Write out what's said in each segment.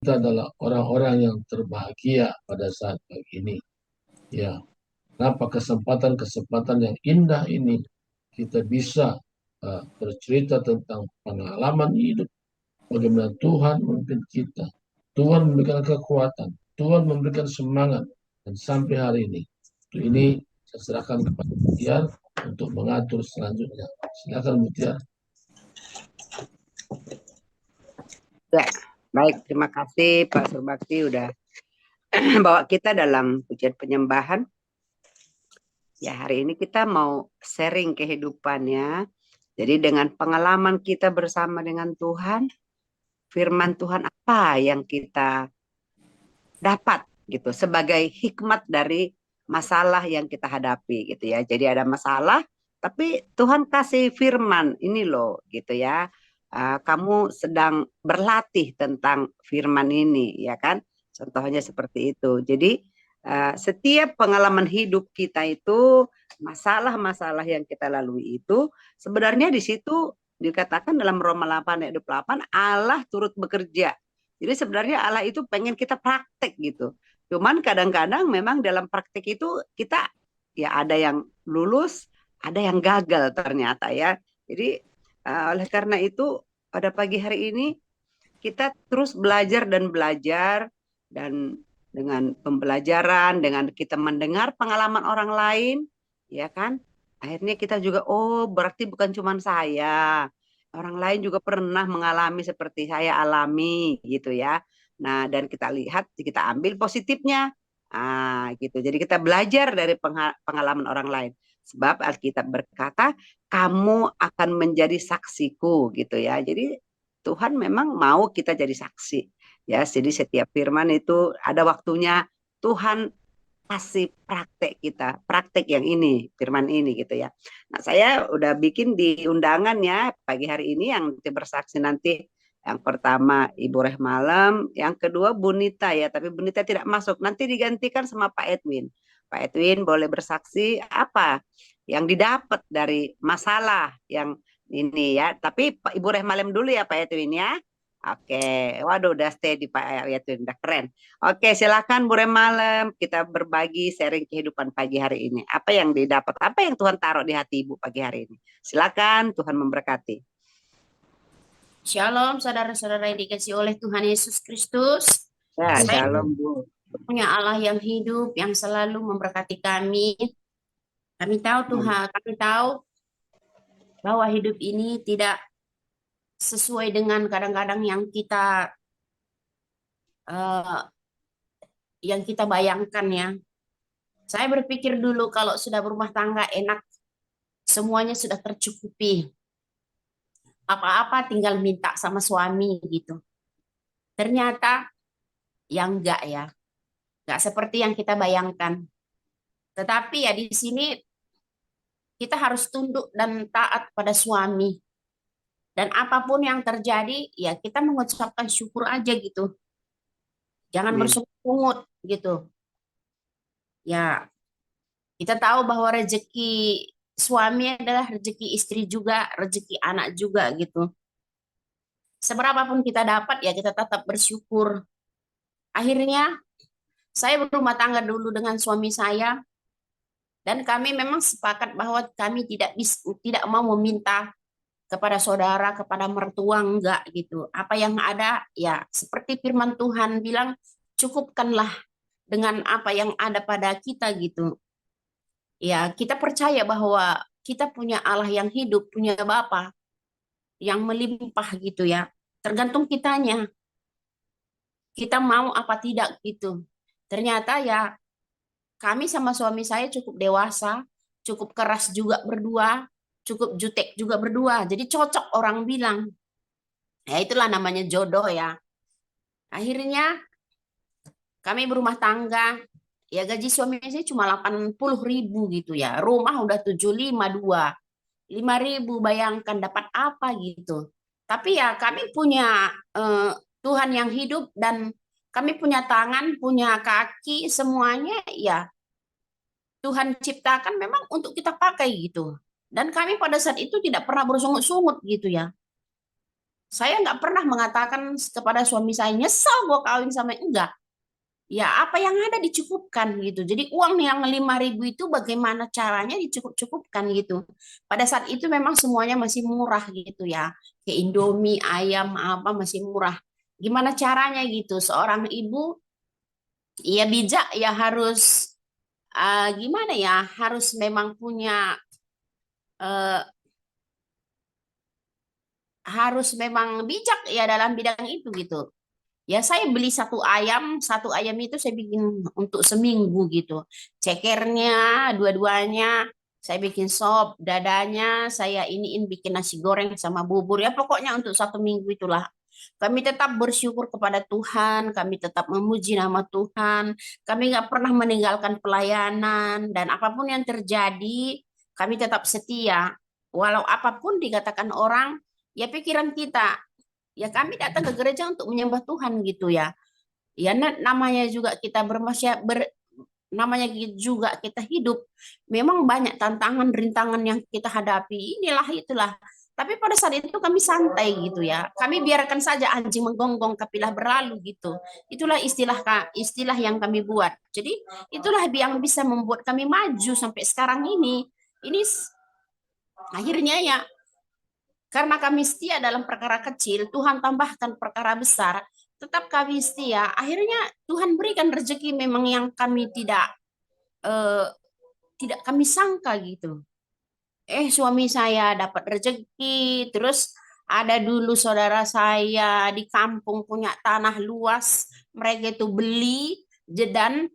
kita adalah orang-orang yang terbahagia pada saat ini. Ya, kenapa kesempatan-kesempatan yang indah ini kita bisa bercerita tentang pengalaman hidup, bagaimana Tuhan memimpin kita, Tuhan memberikan kekuatan, Tuhan memberikan semangat, dan sampai hari ini, ini saya serahkan kepada Mutiar untuk mengatur selanjutnya. Silakan Mutiar. Ya, baik, terima kasih Pak Surbakti udah bawa kita dalam pujian penyembahan. Ya, hari ini kita mau sharing kehidupannya. Jadi dengan pengalaman kita bersama dengan Tuhan, firman Tuhan apa yang kita dapat gitu sebagai hikmat dari masalah yang kita hadapi gitu ya. Jadi ada masalah, tapi Tuhan kasih firman ini loh gitu ya. Kamu sedang berlatih tentang firman ini ya kan. Contohnya seperti itu. Jadi setiap pengalaman hidup kita itu masalah-masalah yang kita lalui itu sebenarnya di situ dikatakan dalam Roma 8 ayat 28 Allah turut bekerja. Jadi sebenarnya Allah itu pengen kita praktek gitu. Cuman kadang-kadang memang dalam praktek itu kita ya ada yang lulus, ada yang gagal ternyata ya. Jadi oleh karena itu pada pagi hari ini kita terus belajar dan belajar dan dengan pembelajaran, dengan kita mendengar pengalaman orang lain, ya kan? Akhirnya kita juga, oh berarti bukan cuma saya, orang lain juga pernah mengalami seperti saya alami, gitu ya. Nah, dan kita lihat, kita ambil positifnya, gitu. Jadi kita belajar dari pengalaman orang lain. Sebab Alkitab berkata, kamu akan menjadi saksiku, gitu ya. Jadi Tuhan memang mau kita jadi saksi. Ya, jadi setiap firman itu ada waktunya Tuhan kasih praktek kita, praktek yang ini, firman ini gitu ya. Nah, saya udah bikin di undangan ya pagi hari ini yang bersaksi nanti yang pertama Ibu Rehmalem, yang kedua Bunita ya, tapi Bunita tidak masuk. Nanti digantikan sama Pak Edwin. Pak Edwin boleh bersaksi apa yang didapat dari masalah yang ini ya. Tapi Ibu Rehmalem dulu ya Pak Edwin ya. Oke, waduh udah stay di Pak Edwin, udah keren. Oke, silakan Bu Malam kita berbagi sharing kehidupan pagi hari ini. Apa yang didapat? Apa yang Tuhan taruh di hati Ibu pagi hari ini? Silakan, Tuhan memberkati. Shalom, saudara-saudara yang dikasihi oleh Tuhan Yesus Kristus. Ya, Saya shalom Bu. punya Allah yang hidup, yang selalu memberkati kami. Kami tahu Tuhan, kami tahu bahwa hidup ini tidak sesuai dengan kadang-kadang uh, yang kita bayangkan ya. Saya berpikir dulu kalau sudah berumah tangga enak, semuanya sudah tercukupi. Apa-apa tinggal minta sama suami gitu. Ternyata yang enggak ya. Enggak seperti yang kita bayangkan. Tetapi ya di sini kita harus tunduk dan taat pada suami. Dan apapun yang terjadi, ya kita mengucapkan syukur aja gitu. Jangan bersungut gitu. Ya, kita tahu bahwa rezeki suami adalah rezeki istri juga, rezeki anak juga gitu. Seberapapun kita dapat, ya kita tetap bersyukur. Akhirnya, saya berumah tangga dulu dengan suami saya, dan kami memang sepakat bahwa kami tidak mau meminta kepada saudara, kepada mertua, enggak gitu. Apa yang ada, ya seperti firman Tuhan bilang, cukupkanlah dengan apa yang ada pada kita gitu. Ya, kita percaya bahwa kita punya Allah yang hidup, punya Bapa yang melimpah gitu ya. Tergantung kitanya. Kita mau apa tidak gitu. Ternyata ya kami sama suami saya cukup dewasa, cukup keras juga berdua, cukup jutek juga berdua. Jadi cocok orang bilang. Ya itulah namanya jodoh ya. Akhirnya kami berumah tangga. Ya gaji suami saya cuma 80.000 gitu ya. Rumah udah 752. 5.000 bayangkan dapat apa gitu. Tapi ya kami punya Tuhan yang hidup dan kami punya tangan, punya kaki, semuanya ya Tuhan ciptakan memang untuk kita pakai gitu. Dan kami pada saat itu tidak pernah bersungut-sungut gitu ya. Saya nggak pernah mengatakan kepada suami saya, nyesal gue kawin sama, enggak. Ya apa yang ada dicukupkan gitu. Jadi uang yang 5.000 itu bagaimana caranya dicukup-cukupkan gitu. Pada saat itu memang semuanya masih murah gitu ya. Kayak Indomie, ayam, apa masih murah. Gimana caranya gitu. Seorang ibu ya bijak ya harus gimana ya, harus memang punya eh, harus memang bijak ya dalam bidang itu gitu. Ya saya beli satu ayam itu saya bikin untuk seminggu gitu. Cekernya, dua-duanya saya bikin sop, dadanya saya iniin bikin nasi goreng sama bubur. Ya pokoknya untuk 1 minggu itulah. Kami tetap bersyukur kepada Tuhan, kami tetap memuji nama Tuhan, kami nggak pernah meninggalkan pelayanan, dan apapun yang terjadi, kami tetap setia. Walau apapun dikatakan orang, ya pikiran kita, ya kami datang ke gereja untuk menyembah Tuhan gitu ya. Ya namanya juga kita namanya juga kita hidup. Memang banyak tantangan, rintangan yang kita hadapi. Inilah itulah. Tapi pada saat itu kami santai gitu ya. Kami biarkan saja anjing menggonggong kapilah berlalu gitu. Itulah istilah yang kami buat. Jadi itulah yang bisa membuat kami maju sampai sekarang ini. Ini akhirnya ya karena kami setia dalam perkara kecil, Tuhan tambahkan perkara besar. Tetap kami setia. Akhirnya Tuhan berikan rezeki memang yang kami eh, tidak kami sangka gitu. Suami saya dapat rezeki, terus ada dulu saudara saya di kampung punya tanah luas, mereka itu beli, dan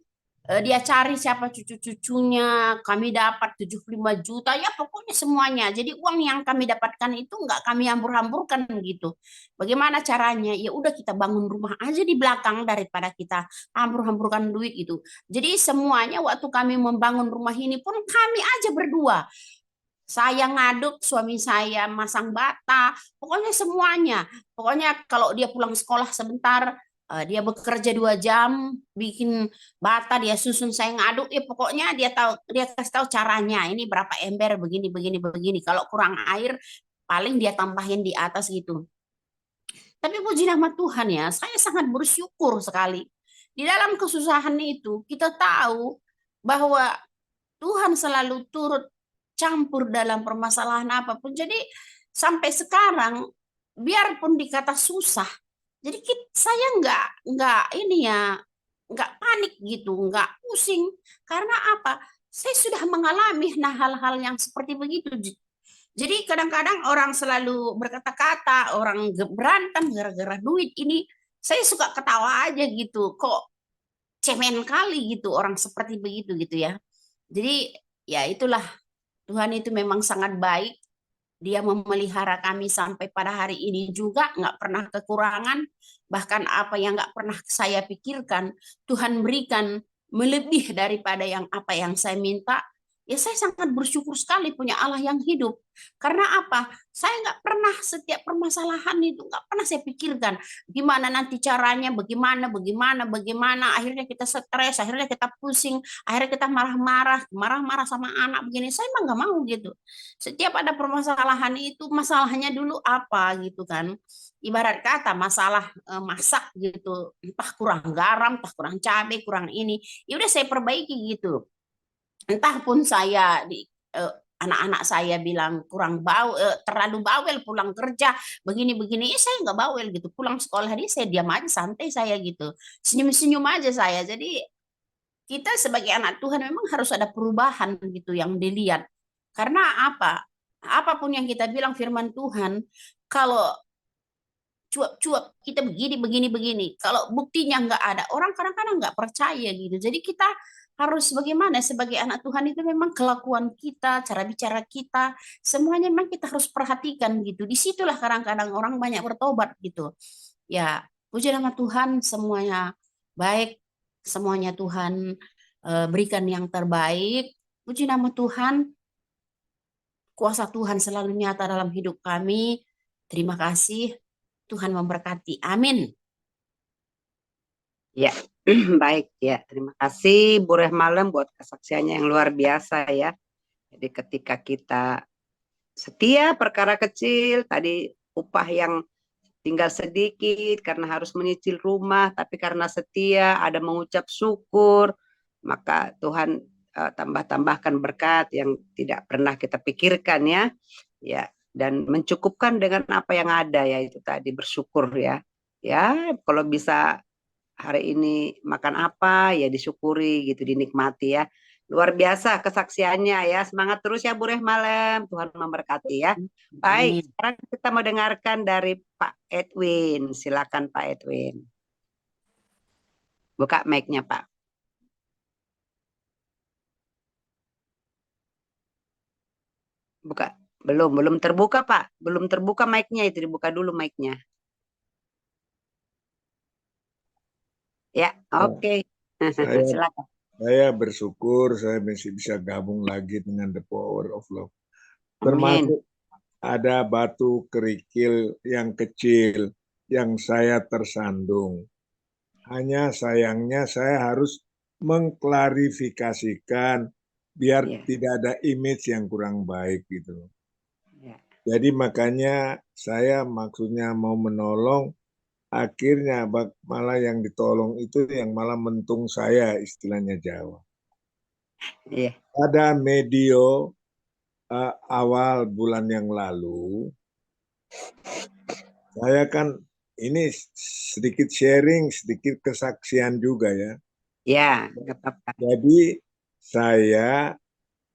dia cari siapa cucu-cucunya, kami dapat 75 juta, ya pokoknya semuanya. Jadi uang yang kami dapatkan itu nggak kami hambur-hamburkan gitu. Bagaimana caranya? Ya udah kita bangun rumah aja di belakang daripada kita hambur-hamburkan duit itu. Jadi semuanya waktu kami membangun rumah ini pun kami aja berdua. Saya ngaduk, suami saya masang bata, pokoknya semuanya. Pokoknya kalau dia pulang sekolah sebentar, dia bekerja 2 jam, bikin bata, dia susun, saya ngaduk, ya pokoknya dia kasih tahu caranya. Ini berapa ember, begini, begini, begini. Kalau kurang air, paling dia tambahin di atas gitu. Tapi puji nama Tuhan ya, saya sangat bersyukur sekali. Di dalam kesusahan itu, kita tahu bahwa Tuhan selalu turut campur dalam permasalahan apapun. Jadi sampai sekarang, biarpun dikata susah, jadi saya nggak ini ya, nggak panik gitu, nggak pusing. Karena apa? Saya sudah mengalami hal-hal yang seperti begitu. Jadi kadang-kadang orang selalu berkata-kata, orang berantem gara-gara duit ini. Saya suka ketawa aja gitu. Kok cemen kali gitu orang seperti begitu gitu ya. Jadi ya itulah, Tuhan itu memang sangat baik. Dia memelihara kami sampai pada hari ini juga, nggak pernah kekurangan. Bahkan apa yang nggak pernah saya pikirkan, Tuhan berikan melebih daripada apa yang saya minta. Ya saya sangat bersyukur sekali punya Allah yang hidup. Karena apa? Saya nggak pernah setiap permasalahan itu, nggak pernah saya pikirkan gimana nanti caranya, bagaimana. Akhirnya kita stres, akhirnya kita pusing, akhirnya kita marah-marah sama anak begini. Saya emang nggak mau gitu. Setiap ada permasalahan itu, masalahnya dulu apa gitu kan. Ibarat kata masalah masak gitu, entah kurang garam, entah kurang cabai, kurang ini. Ya udah saya perbaiki gitu. Entah pun saya eh, anak-anak saya bilang kurang terlalu bawel pulang kerja begini-begini, ya saya nggak bawel gitu. Pulang sekolah ini saya diam aja, santai saya gitu. Senyum-senyum aja saya. Jadi kita sebagai anak Tuhan memang harus ada perubahan gitu yang dilihat. Karena apa? Apapun yang kita bilang firman Tuhan, kalau cuap-cuap kita begini. Kalau buktinya nggak ada, orang kadang-kadang nggak percaya gitu. Jadi kita harus bagaimana sebagai anak Tuhan itu memang kelakuan kita, cara bicara kita, semuanya memang kita harus perhatikan gitu. Disitulah kadang-kadang orang banyak bertobat gitu. Ya, puji nama Tuhan, semuanya baik, semuanya Tuhan berikan yang terbaik. Puji nama Tuhan, kuasa Tuhan selalu nyata dalam hidup kami. Terima kasih, Tuhan memberkati. Amin. Ya, baik ya. Terima kasih Bu Rehmalem buat kesaksiannya yang luar biasa ya. Jadi ketika kita setia perkara kecil, tadi upah yang tinggal sedikit karena harus menyicil rumah, tapi karena setia, ada mengucap syukur, maka Tuhan tambah-tambahkan berkat yang tidak pernah kita pikirkan ya. Ya, dan mencukupkan dengan apa yang ada ya itu tadi bersyukur ya. Ya, kalau bisa hari ini makan apa ya disyukuri gitu, dinikmati ya. Luar biasa kesaksiannya ya. Semangat terus ya Bu Malam. Tuhan memberkati ya. Baik, Amin. sekarang kita mau dengarkan dari Pak Edwin. Silakan Pak Edwin. Buka mic-nya Pak. Buka. Belum terbuka Pak. Belum terbuka mic-nya, itu dibuka dulu mic-nya. Ya, oke. Saya Silakan. saya bersyukur saya masih bisa gabung lagi dengan The Power of Love. Amin. Termasuk ada batu kerikil yang kecil yang saya tersandung. Hanya sayangnya saya harus mengklarifikasikan biar Ya, tidak ada image yang kurang baik gitu. ya. Jadi makanya saya maksudnya mau menolong, akhirnya malah yang ditolong itu yang malah mentung saya, istilahnya Jawa. Iya. Pada medio awal bulan yang lalu, saya kan ini sedikit sharing, sedikit kesaksian juga ya. Ya, nggak apa-apa. Jadi saya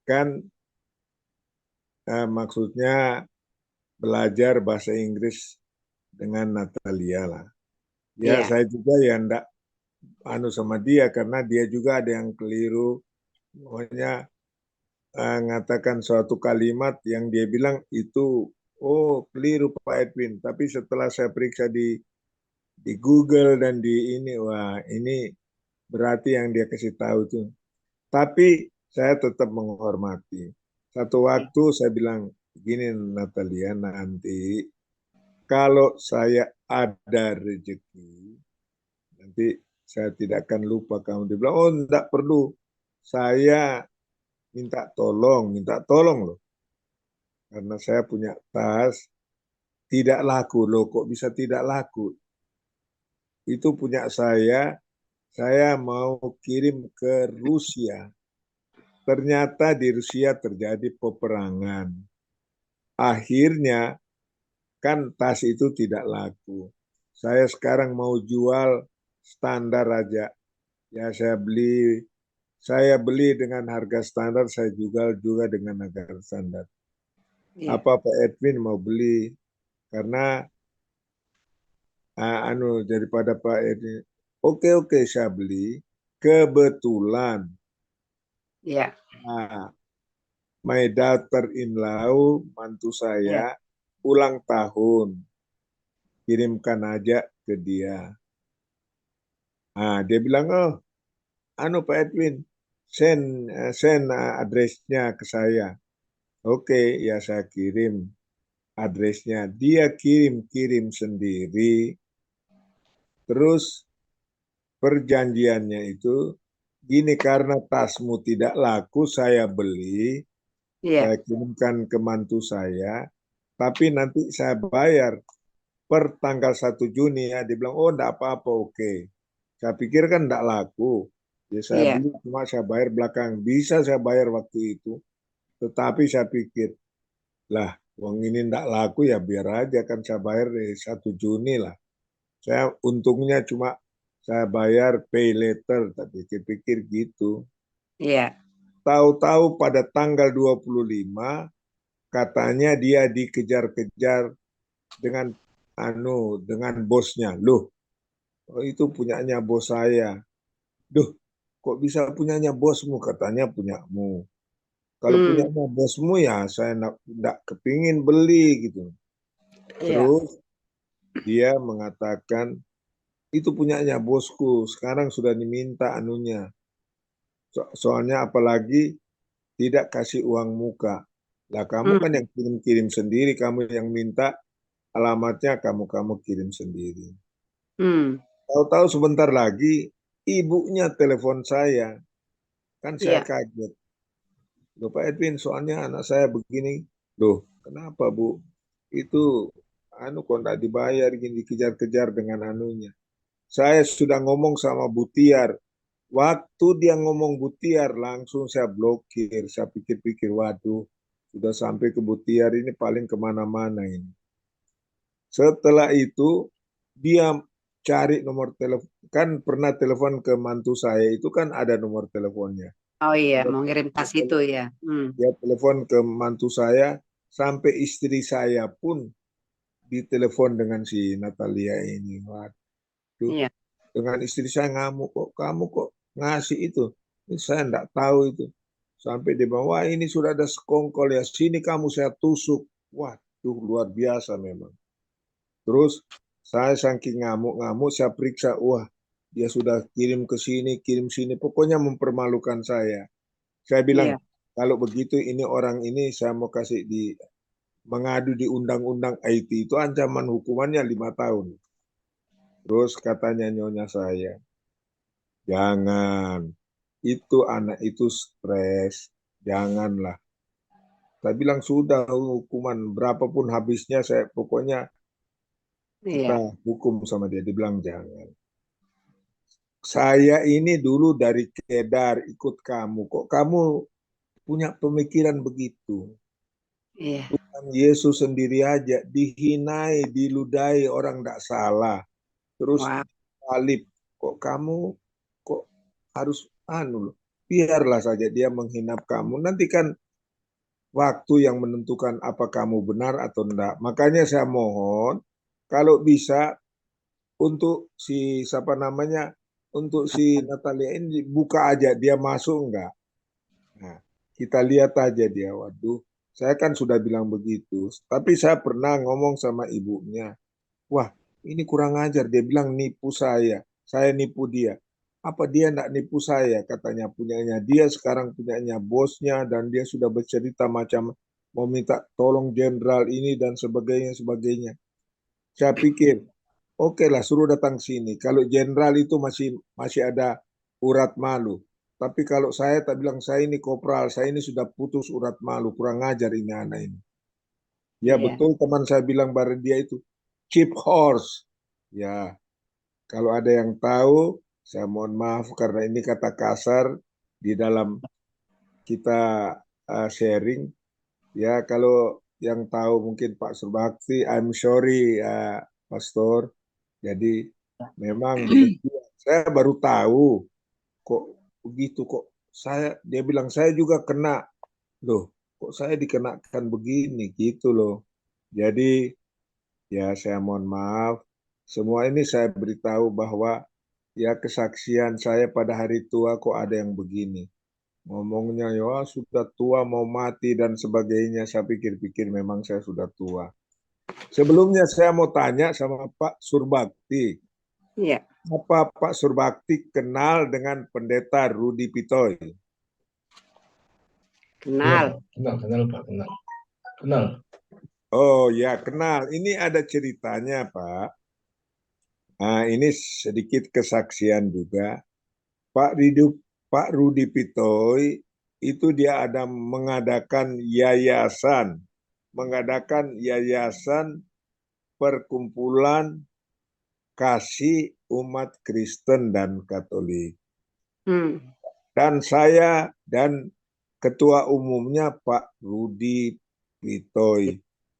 kan maksudnya belajar bahasa Inggris dengan Natalia lah. Ya Iya, saya juga ya ndak anu sama dia karena dia juga ada yang keliru. Pokoknya mengatakan suatu kalimat yang dia bilang itu, oh keliru Pak Edwin. Tapi setelah saya periksa di Google dan di ini, wah ini berarti yang dia kasih tahu tuh. Tapi saya tetap menghormati. Satu waktu saya bilang, gini Natalia, nanti kalau saya ada rezeki, nanti saya tidak akan lupa kamu. Dia bilang, oh enggak perlu. Saya minta tolong loh. Karena saya punya tas, tidak laku loh. Kok bisa tidak laku? Itu punya saya mau kirim ke Rusia. Ternyata di Rusia terjadi peperangan. Akhirnya kan tas itu tidak laku. Saya sekarang mau jual standar aja. Ya saya beli dengan harga standar, saya jual juga dengan harga standar. iya, Apa Pak Edwin mau beli? Karena daripada Pak Edwin, oke saya beli. Kebetulan iya, my daughter-in-law, mantu iya, saya, ulang tahun. Kirimkan aja ke dia. Dia bilang, oh, Pak Edwin, send address-nya ke saya. Oke, ya saya kirim address-nya. Dia kirim sendiri. Terus perjanjiannya itu, gini karena tasmu tidak laku, saya beli, iya, saya kirimkan ke mantu saya, tapi nanti saya bayar per tanggal 1 Juni ya. Dia bilang, oh enggak apa-apa, oke. Saya pikir kan enggak laku. Ya saya iya, beli, cuma saya bayar belakang. Bisa saya bayar waktu itu. Tetapi saya pikir, lah uang ini enggak laku ya biar aja kan saya bayar di 1 Juni lah. Saya untungnya cuma saya bayar pay later, tapi pikir-pikir gitu. iya, Tahu-tahu pada tanggal 25 katanya dia dikejar-kejar dengan dengan bosnya. Loh, oh, itu punyanya bos saya. Duh, kok bisa punyanya bosmu? Katanya punyamu. Kalau hmm, punyanya bosmu ya saya enggak kepingin beli gitu. iya, Terus dia mengatakan itu punyanya bosku. Sekarang sudah diminta anunya. Soalnya apalagi tidak kasih uang muka. Lah kamu kan hmm, yang kirim-kirim sendiri, kamu yang minta alamatnya kamu kirim sendiri. hmm, Tahu-tahu sebentar lagi ibunya telepon saya. Kan saya iya, kaget. Loh Pak Edwin, soalnya anak saya begini. Loh, kenapa Bu? Itu anu kok nggak dibayar gini dikejar-kejar dengan anunya. Saya sudah ngomong sama Butiar. Waktu dia ngomong Butiar langsung saya blokir. Saya pikir-pikir, waduh, sudah sampai ke Butiar ini paling kemana-mana ini. Setelah itu dia cari nomor telepon. Kan pernah telepon ke mantu saya itu kan ada nomor teleponnya. Oh iya, mau ngirim tas itu ya. Dia telepon ke mantu saya sampai istri saya pun ditelepon dengan si Natalia ini. Waduh, Iya. dengan istri saya ngamuk, kok kamu kok ngasih itu? Ini saya enggak tahu itu. Sampai dia bilang, wah ini sudah ada sekongkol ya, sini kamu saya tusuk. Waduh, luar biasa memang. Terus saya saking ngamuk-ngamuk, saya periksa, wah dia sudah kirim ke sini, kirim sini, pokoknya mempermalukan saya. Saya bilang, Iya. kalau begitu ini orang ini saya mau kasih di mengadu di undang-undang IT itu ancaman hukumannya 5 tahun. Terus katanya nyonya saya, jangan, itu anak itu stres, janganlah. Saya bilang sudah hukuman berapapun habisnya saya pokoknya kita Iya. hukum sama dia. Dia bilang jangan. Saya ini dulu dari Kedar ikut kamu, kok kamu punya pemikiran begitu? Iya. Tuhan Yesus sendiri aja dihinai, diludahi orang tidak salah. Terus Wah. salib, kok kamu kok harus anu loh. Biarlah saja dia menghina kamu. Nanti kan waktu yang menentukan apa kamu benar atau enggak. Makanya saya mohon kalau bisa untuk si siapa namanya untuk si Natalia ini buka aja dia masuk enggak. Nah, kita lihat aja dia. Waduh, saya kan sudah bilang begitu. Tapi saya pernah ngomong sama ibunya. Wah, ini kurang ajar. Dia bilang nipu saya nipu dia. Apa dia enggak nipu saya? Katanya punyanya dia sekarang punyanya bosnya dan dia sudah bercerita macam mau minta tolong jenderal ini dan sebagainya sebagainya. Saya pikir, oke lah suruh datang sini. Kalau jenderal itu masih ada urat malu. Tapi kalau saya tak bilang saya ini kopral, saya ini sudah putus urat malu, kurang ajar ini anak ini. Ya Iya. betul teman saya bilang bareng dia itu cheap horse. Ya, kalau ada yang tahu, saya mohon maaf karena ini kata kasar di dalam kita sharing. Ya, kalau yang tahu mungkin Pak Surbakti, I'm sorry, Pastor. Jadi memang demikian. Saya baru tahu kok begitu kok. Dia bilang saya juga kena. Loh, kok saya dikenakan begini gitu loh. Jadi ya saya mohon maaf. Semua ini saya beritahu bahwa ya kesaksian saya pada hari tua kok ada yang begini. Ngomongnya ya sudah tua mau mati dan sebagainya. Saya pikir-pikir memang saya sudah tua. Sebelumnya saya mau tanya sama Pak Surbakti. Iya. Apa Pak Surbakti kenal dengan pendeta Rudi Pitoy? Ya, Kenal. kenal Pak, kenal. Kenal. Oh ya kenal. Ini ada ceritanya Pak. Nah, ini sedikit kesaksian juga. Pak Rudi Pitoy itu dia ada mengadakan yayasan perkumpulan kasih umat Kristen dan Katolik. Dan saya dan ketua umumnya Pak Rudi Pitoy.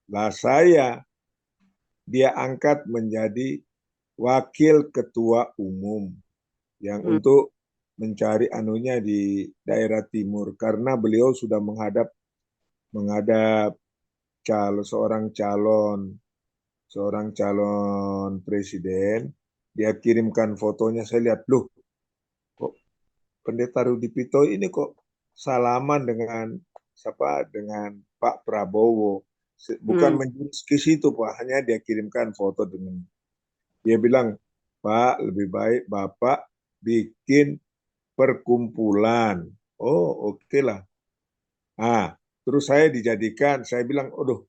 Lah dia angkat menjadi wakil ketua umum yang untuk mencari anunya di daerah timur karena beliau sudah menghadap seorang calon presiden. Dia kirimkan fotonya, saya lihat loh kok pendeta Rudi Pitoy ini kok salaman dengan Pak Prabowo. Bukan menjurus ke situ Pak, hanya dia kirimkan foto dengan dia bilang, Pak lebih baik Bapak bikin perkumpulan. Oh oke lah. Ah, terus saya dijadikan, saya bilang, aduh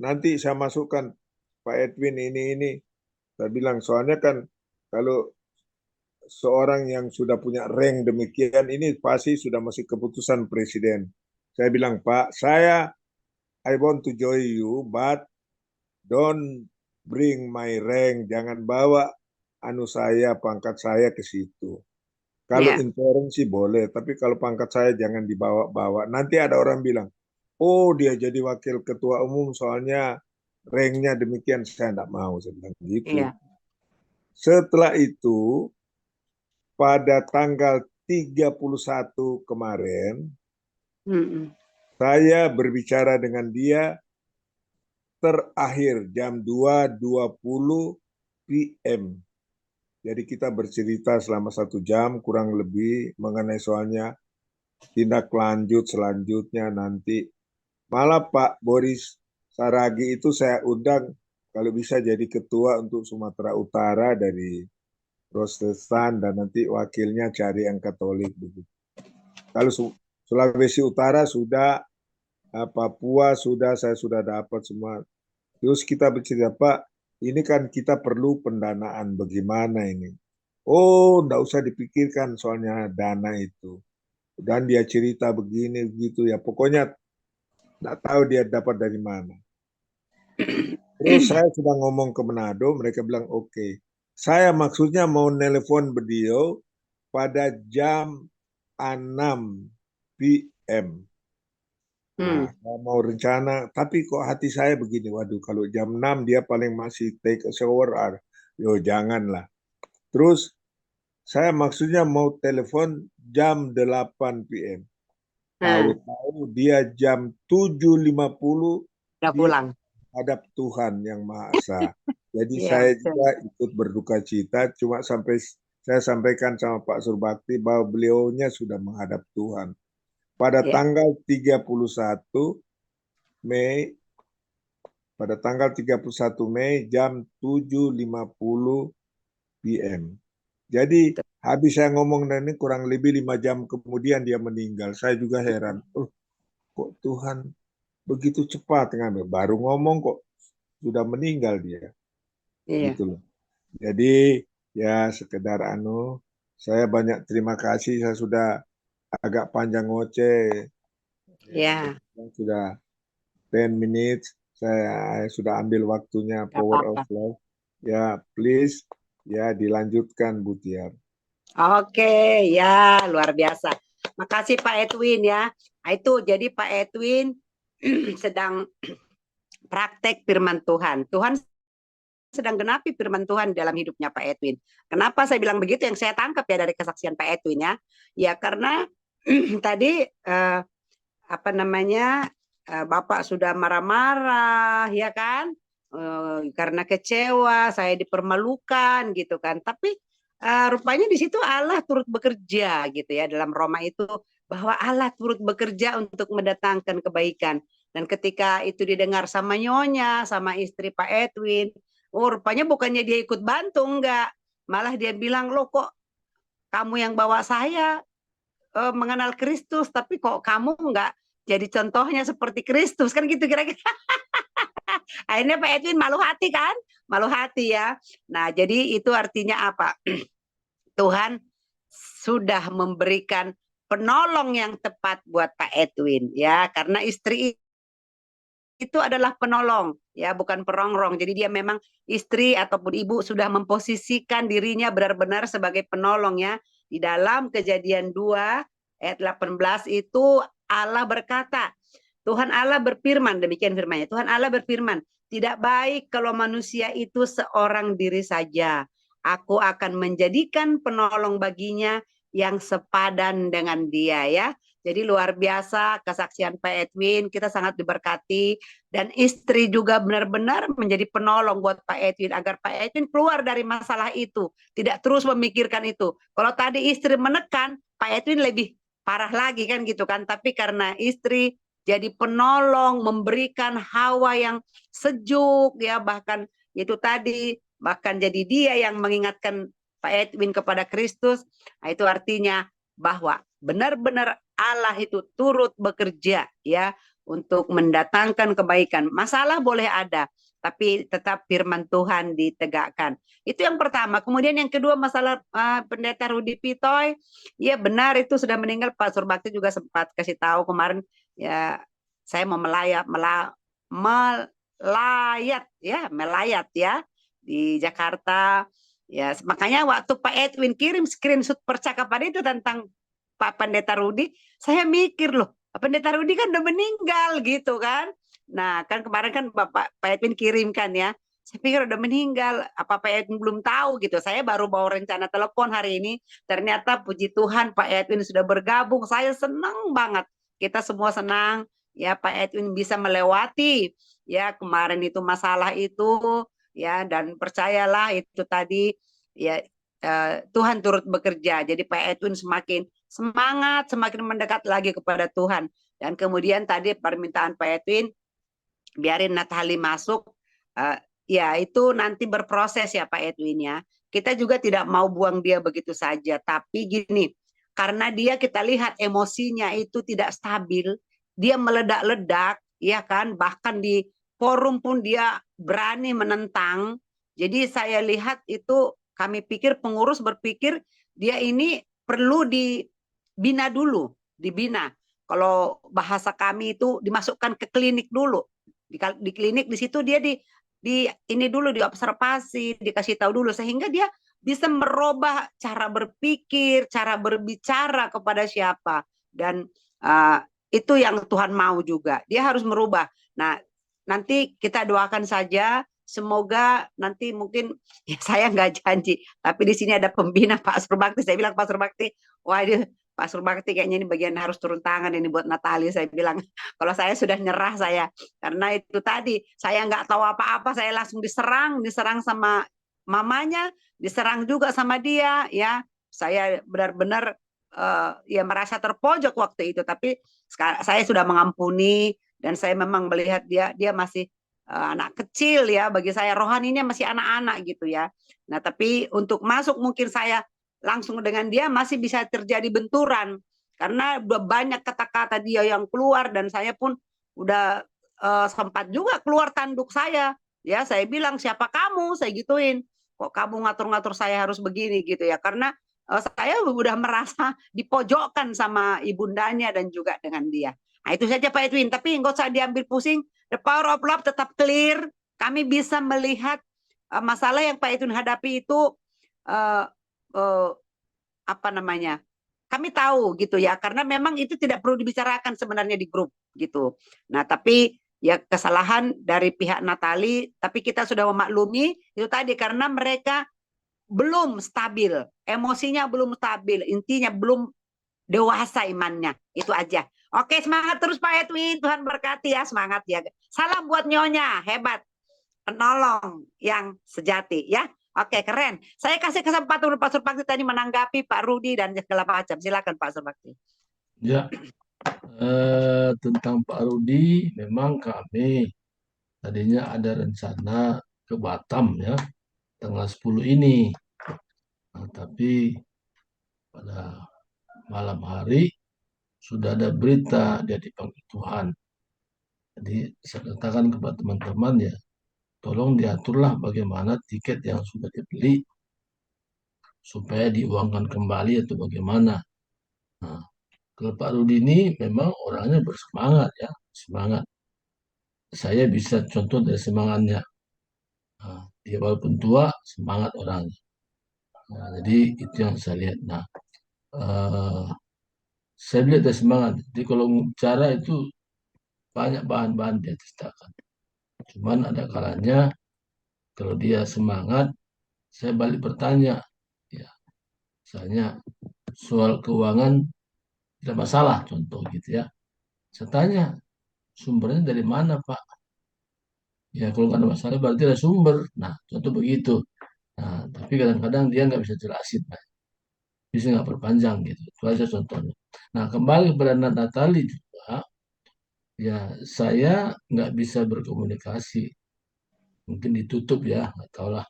nanti saya masukkan Pak Edwin ini. Saya bilang soalnya kan kalau seorang yang sudah punya rank demikian ini pasti sudah masih keputusan presiden. Saya bilang, Pak, I want to join you, but don't bring my rank, jangan bawa saya, pangkat saya ke situ. Kalau Iya. intern sih boleh, tapi kalau pangkat saya jangan dibawa-bawa. Nanti ada orang bilang, oh dia jadi wakil ketua umum soalnya ranknya demikian, saya tidak mau, saya bilang gitu. Iya. Setelah itu, pada tanggal 31 kemarin, Mm-mm. saya berbicara dengan dia terakhir jam 2.20 PM. Jadi kita bercerita selama 1 jam kurang lebih mengenai soalnya tindak lanjut selanjutnya nanti. Malah Pak Boris Saragi itu saya undang kalau bisa jadi ketua untuk Sumatera Utara dari Protestan dan nanti wakilnya cari yang Katolik begitu. Kalau Sulawesi Utara sudah, Papua sudah, saya sudah dapat semua. Terus kita bercerita, Pak, ini kan kita perlu pendanaan, bagaimana ini? Oh, enggak usah dipikirkan soalnya dana itu. Dan dia cerita begini, begitu ya. Pokoknya enggak tahu dia dapat dari mana. Terus saya sudah ngomong ke Manado, mereka bilang oke. Saya maksudnya mau nelpon beliau pada jam 6 PM. Nah, saya mau rencana, tapi kok hati saya begini, waduh kalau jam 6 dia paling masih take a shower, yo janganlah. Terus saya maksudnya mau telepon jam 8 PM. Tahu-tahu dia jam 7.50 Udah di pulang. hadap Tuhan Yang Maha Esa. Jadi Iya, saya betul. juga ikut berduka cita, cuma saya sampaikan sama Pak Surbakti bahwa beliaunya sudah menghadap Tuhan. Pada Iya. tanggal 31 Mei, pada tanggal 31 Mei jam 7.50 PM. Jadi habis saya ngomong dan ini kurang lebih 5 jam kemudian dia meninggal. Saya juga heran. Kok Tuhan begitu cepat ngambil? Baru ngomong kok sudah meninggal dia. Iya. Gitu loh. Jadi ya sekedar saya banyak terima kasih. Saya sudah agak panjang ngoceh. Iya. Sudah 10 minutes. Saya sudah ambil waktunya Gak Power of apa-apa. Love. Ya, please, ya dilanjutkan Bu Tiar. Oke, ya luar biasa. Makasih Pak Edwin ya. Nah, itu jadi Pak Edwin sedang praktek firman Tuhan. Tuhan sedang genapi firman Tuhan dalam hidupnya Pak Edwin. Kenapa saya bilang begitu? Yang saya tangkap ya dari kesaksian Pak Edwin ya. Ya karena tadi apa namanya Bapak sudah marah-marah ya kan? Karena kecewa, saya dipermalukan gitu kan. Tapi rupanya di situ Allah turut bekerja gitu ya dalam Roma itu bahwa Allah turut bekerja untuk mendatangkan kebaikan. Dan ketika itu didengar sama nyonya, sama istri Pak Edwin, rupanya bukannya dia ikut bantu, enggak. Malah dia bilang, loh kok kamu yang bawa saya mengenal Kristus, tapi kok kamu enggak jadi contohnya seperti Kristus, kan gitu kira-kira. Akhirnya Pak Edwin malu hati kan? Malu hati ya. Nah, jadi itu artinya apa? Tuhan sudah memberikan penolong yang tepat buat Pak Edwin ya, karena istri itu adalah penolong ya, bukan perongrong. Jadi dia memang istri ataupun ibu sudah memposisikan dirinya benar-benar sebagai penolong ya. Di dalam Kejadian 2 ayat 18 itu Allah berkata, Tuhan Allah berfirman, demikian firman-Nya. Tuhan Allah berfirman, tidak baik kalau manusia itu seorang diri saja. Aku akan menjadikan penolong baginya yang sepadan dengan dia ya. Jadi luar biasa kesaksian Pak Edwin, kita sangat diberkati. Dan istri juga benar-benar menjadi penolong buat Pak Edwin, agar Pak Edwin keluar dari masalah itu. Tidak terus memikirkan itu. Kalau tadi istri menekan, Pak Edwin lebih parah lagi kan gitu kan. Tapi karena istri jadi penolong, memberikan hawa yang sejuk ya, bahkan itu tadi, bahkan jadi dia yang mengingatkan Pak Edwin kepada Kristus. Nah, itu artinya bahwa benar-benar Allah itu turut bekerja ya untuk mendatangkan kebaikan. Masalah boleh ada, tapi tetap firman Tuhan ditegakkan. Itu yang pertama. Kemudian yang kedua masalah Pendeta Rudi Pitoy, ya benar itu sudah meninggal. Pak Surbakti juga sempat kasih tahu kemarin ya, saya mau melayat ya, melayat ya di Jakarta. Ya, makanya waktu Pak Edwin kirim screenshot percakapan itu tentang Pak Pendeta Rudi, saya mikir loh, Pak Pendeta Rudi kan udah meninggal gitu kan. Nah, kan kemarin kan Pak Edwin kirimkan ya. Saya pikir udah meninggal, apa Pak Edwin belum tahu gitu. Saya baru bawa rencana telepon hari ini. Ternyata puji Tuhan Pak Edwin sudah bergabung. Saya senang banget. Kita semua senang ya Pak Edwin bisa melewati ya kemarin itu masalah itu ya, dan percayalah itu tadi ya, Tuhan turut bekerja. Jadi Pak Edwin semakin semangat, semakin mendekat lagi kepada Tuhan. Dan kemudian tadi permintaan Pak Edwin, biarin Natali masuk, uh, ya itu nanti berproses ya Pak Edwin ya. Kita juga tidak mau buang dia begitu saja, tapi gini, karena dia kita lihat emosinya itu tidak stabil, dia meledak-ledak, ya kan, bahkan di forum pun dia berani menentang. Jadi saya lihat itu, kami pikir pengurus berpikir dia ini perlu dibina dulu, dibina. Kalau bahasa kami itu dimasukkan ke klinik dulu, di klinik di situ dia di ini dulu diobservasi, dikasih tahu dulu sehingga dia bisa merubah cara berpikir, cara berbicara kepada siapa, dan itu yang Tuhan mau juga. Dia harus merubah. Nah, nanti kita doakan saja semoga nanti mungkin ya saya nggak janji, tapi di sini ada pembina Pak Surbakti. Saya bilang Pak Surbakti, wah dia Pak Surbakti kayaknya ini bagian harus turun tangan ini buat Natali. Saya bilang kalau saya sudah nyerah saya, karena itu tadi saya nggak tahu apa-apa, saya langsung diserang sama mamanya, diserang juga sama dia ya. Saya benar-benar ya merasa terpojok waktu itu, tapi sekarang saya sudah mengampuni dan saya memang melihat dia masih anak kecil ya, bagi saya rohaninya masih anak-anak gitu ya. Nah, tapi untuk masuk mungkin saya langsung dengan dia masih bisa terjadi benturan karena udah banyak kata-kata dia yang keluar, dan saya pun udah sempat juga keluar tanduk saya. Ya, saya bilang siapa kamu, saya gituin. Kok kamu ngatur-ngatur saya harus begini gitu ya, karena saya udah merasa dipojokkan sama ibundanya dan juga dengan dia. Nah, itu saja Pak Edwin, tapi nggak usah diambil pusing. The power of love tetap clear. Kami bisa melihat masalah yang Pak Edwin hadapi itu uh, uh, apa namanya? Kami tahu gitu ya, karena memang itu tidak perlu dibicarakan sebenarnya di grup gitu. Nah, tapi ya kesalahan dari pihak Natali, tapi kita sudah memaklumi itu tadi karena mereka belum stabil, emosinya belum stabil, intinya belum dewasa imannya. Itu aja. Oke, semangat terus Pak Edwin. Tuhan berkati ya, semangat ya. Salam buat Nyonya, hebat. Penolong yang sejati ya. Oke, keren. Saya kasih kesempatan Pak Surbakti tadi menanggapi Pak Rudi dan segala macam. Silakan Pak Surbakti. Ya, tentang Pak Rudi, memang kami tadinya ada rencana ke Batam ya, tanggal 10 ini. Nah, tapi pada malam hari sudah ada berita dia dipanggil Tuhan. Jadi saya katakan kepada teman-teman ya, tolong diaturlah bagaimana tiket yang sudah dibeli supaya diuangkan kembali atau bagaimana. Nah, kalau Pak Rudi ini memang orangnya bersemangat ya, semangat. Saya bisa contoh dari semangatnya. Nah, dia walaupun tua, semangat orangnya. Nah, jadi itu yang saya lihat. Nah, eh, saya lihat dari semangat. Jadi kalau bicara itu banyak bahan-bahan dia ceritakan. Cuman ada kalanya kalau dia semangat, saya balik bertanya, ya, misalnya soal keuangan tidak masalah, contoh gitu ya. Saya tanya, sumbernya dari mana Pak? Ya kalau nggak ada masalah berarti ada sumber. Nah, contoh begitu. Nah, tapi kadang-kadang dia nggak bisa jelasin, Pak. Bisa nggak perpanjang gitu. Itu aja contohnya. Nah, kembali kepada Natali juga, ya saya nggak bisa berkomunikasi. Mungkin ditutup ya, nggak tahu lah.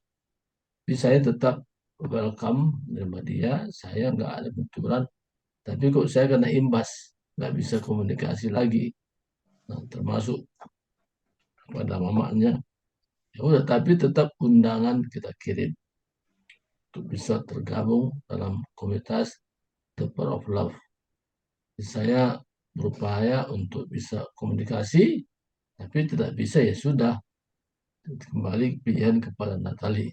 Tapi saya tetap welcome menerima dia. Saya nggak ada benturan. Tapi kok saya kena imbas, nggak bisa komunikasi lagi. Nah, termasuk pada mamanya. Ya udah, tapi tetap undangan kita kirim untuk bisa tergabung dalam komunitas The Power of Love. Jadi saya berupaya untuk bisa komunikasi, tapi tidak bisa ya sudah. kembali pilihan kepada Natali.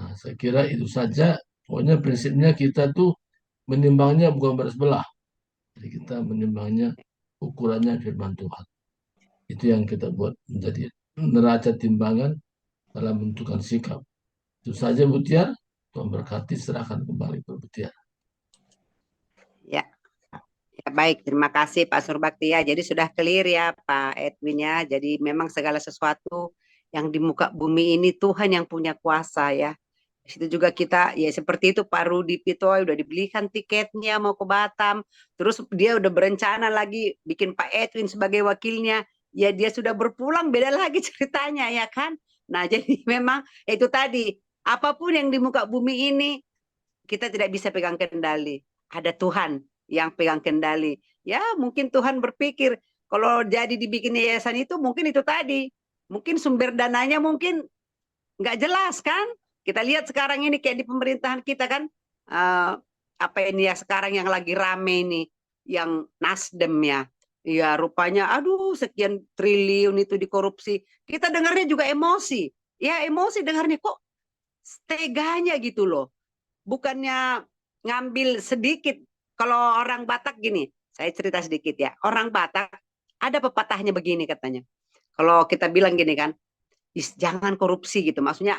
Nah, saya kira itu saja. Pokoknya prinsipnya kita tuh menimbangnya bukan bersebelah. Jadi kita menimbangnya ukurannya firman Tuhan. Itu yang kita buat menjadi neraca timbangan dalam menentukan sikap. Itu saja Bu Tiar. Tuhan berkati, serahkan kembali ke Bu Tiar. Ya, ya, baik. Terima kasih Pak Surbakti ya. Jadi sudah clear ya Pak Edwin ya. Jadi memang segala sesuatu yang di muka bumi ini Tuhan yang punya kuasa ya. Di situ juga kita ya seperti itu Pak Rudi Pitoy udah dibelikan tiketnya mau ke Batam. Terus dia udah berencana lagi bikin Pak Edwin sebagai wakilnya. Ya dia sudah berpulang beda lagi ceritanya ya kan. Nah jadi memang itu tadi apapun yang di muka bumi ini kita tidak bisa pegang kendali. Ada Tuhan yang pegang kendali. Ya mungkin Tuhan berpikir kalau jadi dibikin yayasan itu mungkin itu tadi. Mungkin sumber dananya mungkin nggak jelas kan. Kita lihat sekarang ini kayak di pemerintahan kita kan. Apa ini ya sekarang yang lagi rame ini. Yang Nasdem ya. Ya rupanya aduh sekian triliun itu dikorupsi. Kita dengarnya juga emosi. Ya emosi dengarnya kok teganya gitu loh bukannya ngambil sedikit. Kalau orang Batak gini, saya cerita sedikit ya. Orang Batak ada pepatahnya begini katanya. Kalau kita bilang gini kan, jangan korupsi gitu. Maksudnya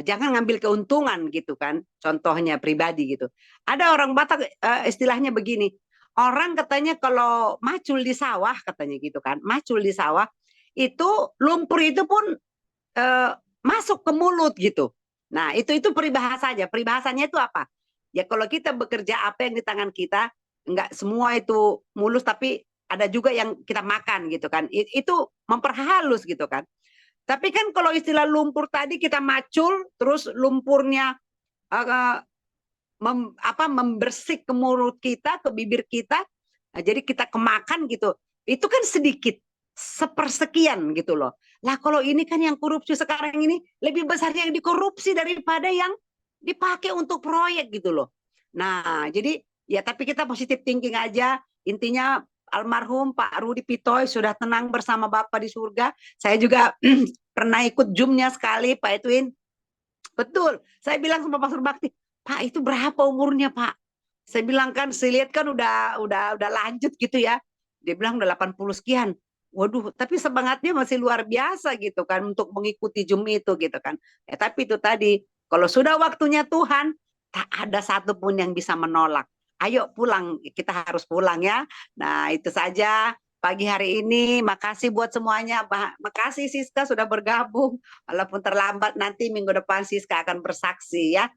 jangan ngambil keuntungan gitu kan. Contohnya pribadi gitu. Ada orang Batak istilahnya begini. Orang katanya kalau macul di sawah katanya gitu kan. Macul di sawah itu lumpur itu pun eh, masuk ke mulut gitu. Nah, itu peribahasanya. Peribahasanya itu apa? Ya kalau kita bekerja apa yang di tangan kita, enggak semua itu mulus tapi ada juga yang kita makan gitu kan. Itu memperhalus gitu kan. Tapi kan kalau istilah lumpur tadi kita macul terus lumpurnya uh, membersih ke mulut kita, ke bibir kita. Nah, jadi kita kemakan gitu. Itu kan sedikit sepersekian gitu loh. Lah kalau ini kan yang korupsi sekarang ini lebih besar yang dikorupsi daripada yang dipakai untuk proyek gitu loh. Nah, jadi ya tapi kita positif thinking aja. Intinya almarhum Pak Rudi Pitoy sudah tenang bersama Bapak di surga. Saya juga pernah ikut Zoom-nya sekali Pak Edwin. Betul. Saya bilang sama Pak Surbakti, Pak itu berapa umurnya Pak? Saya bilang kan, saya lihat kan udah lanjut gitu ya. Dia bilang udah 80 sekian. Waduh, tapi semangatnya masih luar biasa gitu kan untuk mengikuti Zoom itu gitu kan. Tapi itu tadi, kalau sudah waktunya Tuhan, tak ada satupun yang bisa menolak. Ayo pulang, kita harus pulang ya. Nah itu saja pagi hari ini. Makasih buat semuanya. Makasih Siska sudah bergabung. Walaupun terlambat nanti minggu depan Siska akan bersaksi ya.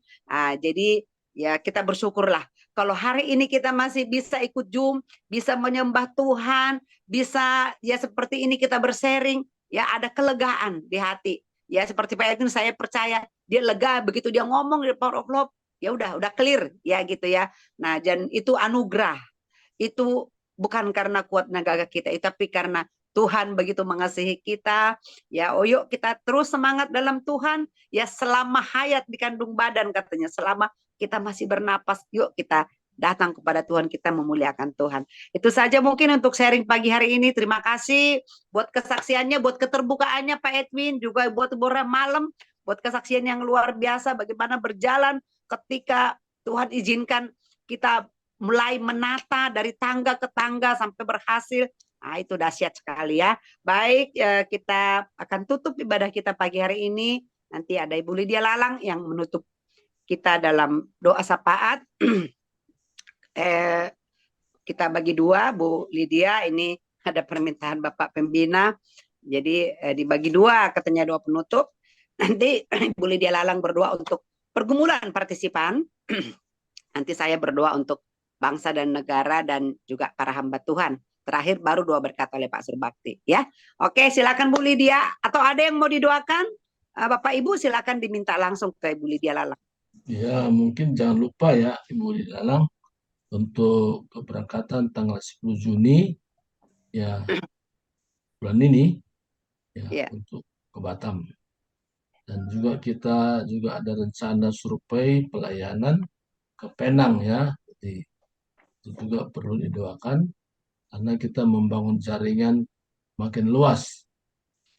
Jadi ya kita bersyukurlah. Kalau hari ini kita masih bisa ikut Zoom, bisa menyembah Tuhan, bisa ya seperti ini kita bersharing, ya ada kelegaan di hati. Ya seperti Pak Edwin saya percaya dia lega begitu dia ngomong di Power of Love, ya udah clear ya gitu ya. Nah, dan itu anugerah. Itu bukan karena kuat naga kita, tapi karena Tuhan begitu mengasihi kita. Ya, oh yuk kita terus semangat dalam Tuhan. Ya selama hayat di kandung badan katanya, selama kita masih bernapas, yuk kita datang kepada Tuhan, kita memuliakan Tuhan. Itu saja mungkin untuk sharing pagi hari ini. Terima kasih buat kesaksiannya, buat keterbukaannya Pak Edwin, juga buat Bora Malam, buat kesaksian yang luar biasa bagaimana berjalan ketika Tuhan izinkan kita mulai menata dari tangga ke tangga sampai berhasil. Nah, itu dahsyat sekali ya. Baik, kita akan tutup ibadah kita pagi hari ini. Nanti ada Ibu Lydia Lalang yang menutup kita dalam doa syafaat. Kita bagi dua, Bu Lydia, ini ada permintaan Bapak Pembina. Jadi dibagi dua, katanya doa penutup. Nanti Ibu Lydia Lalang berdoa untuk pergumulan partisipan. Nanti saya berdoa untuk bangsa dan negara dan juga para hamba Tuhan. Terakhir baru doa berkat oleh Pak Surbakti ya. Oke, silakan Bu Lydia atau ada yang mau didoakan? Bapak Ibu silakan diminta langsung ke Ibu Lydia Lalang. Ya, mungkin jangan lupa ya Ibu Lydia Lalang untuk keberangkatan tanggal 10 Juni ya bulan ini ya untuk ke Batam. Dan juga kita juga ada rencana survei pelayanan ke Penang ya. Jadi itu juga perlu didoakan karena kita membangun jaringan makin luas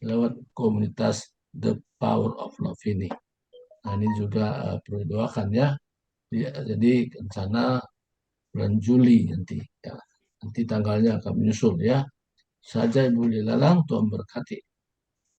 lewat komunitas The Power of Love ini. Nah, ini juga perlu doakan ya. Jadi rencana bulan Juli nanti ya. Nanti tanggalnya akan menyusul ya. Saja Ibu Lilalang, Tuhan berkati.